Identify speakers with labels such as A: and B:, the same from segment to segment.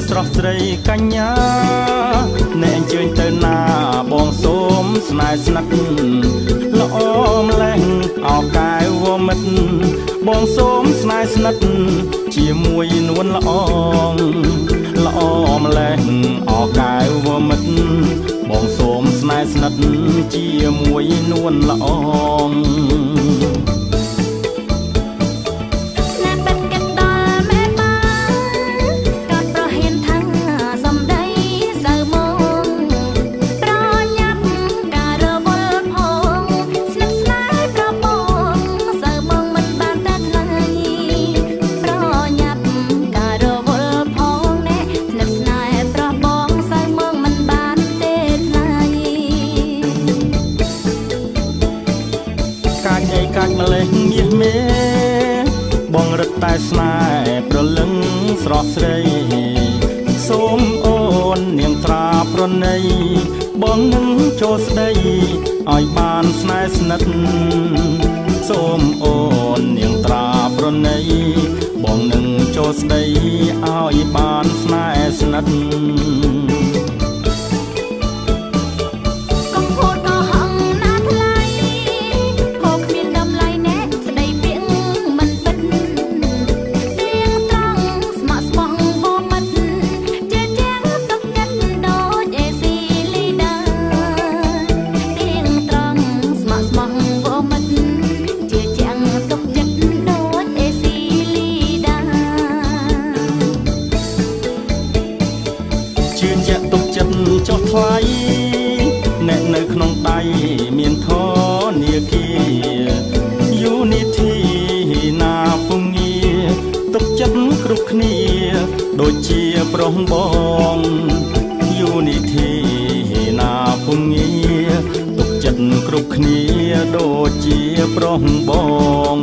A: ស្រស់ស្រីកញ្ញាអ្នកអញ្ជើញទៅណាបងសូមស្នេហ៍ស្និទ្ធល្អម្លេះអោកែវមិត្តបងសូមស្នេហ៍ស្និទ្ធជាមួយនួនល្អល្អម្លេះអោកែវមិត្តបងសូមស្នេហ៍ស្និទ្ធជាមួយនួនល្អកាច់ម្លេះមាសមេបងរឹតតែស្នេហ៍ប្រលឹងស្រស់ស្រីសូមអូននាងត្រាប្រណីបងនឹងចូលស្ដីឲ្យបានស្នេហ៍ស្និទ្ធសូមអូននាងត្រាប្រណីបងនឹងចូលស្ដីឲ្យបានស្នេហ៍ស្និទ្ធជឿជាក់ទុកចិត្តចុះថ្លៃអ្នកនៅក្នុងដៃមានធនាគារ Unity ណាពងងារទុកចិត្តគ្រប់គ្នាដូចជាប្រុសបង Unity ណាពងងារទុកចិត្តគ្រប់គ្នាដូចជាប្រុសបង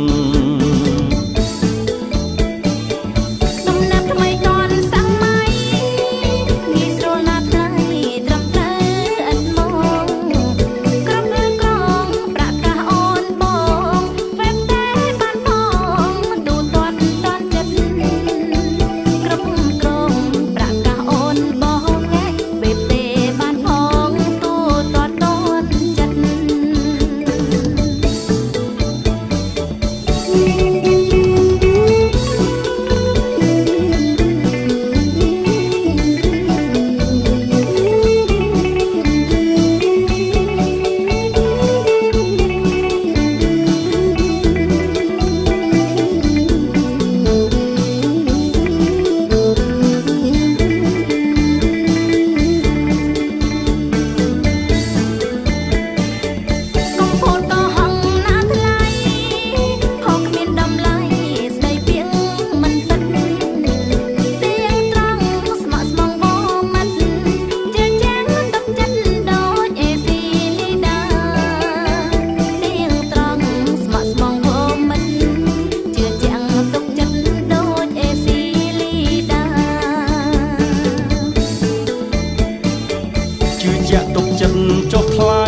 A: ជាក់ទុកចិត្តចុះថ្លៃ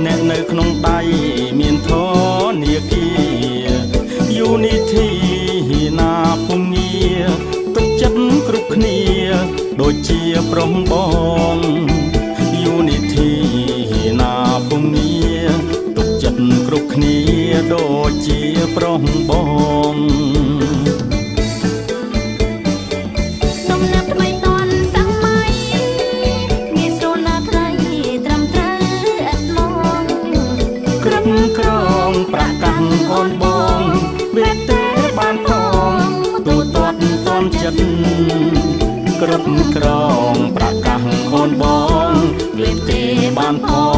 A: អ្នកនៅក្នុងដៃមានធនាគារ Unity ណាពងងារទុកចិត្តគ្រប់គ្នាដូចជាប្រុសបង Unity ណាពងងារទុកចិត្តគ្រប់គ្នាដូចជាប្រុសបងក្រងប្រកាសអូនបងវាទេបានផងទូទាត់តន់ចិត្តគ្រប់ក្រងប្រកាសអូនបងវាទេបានផង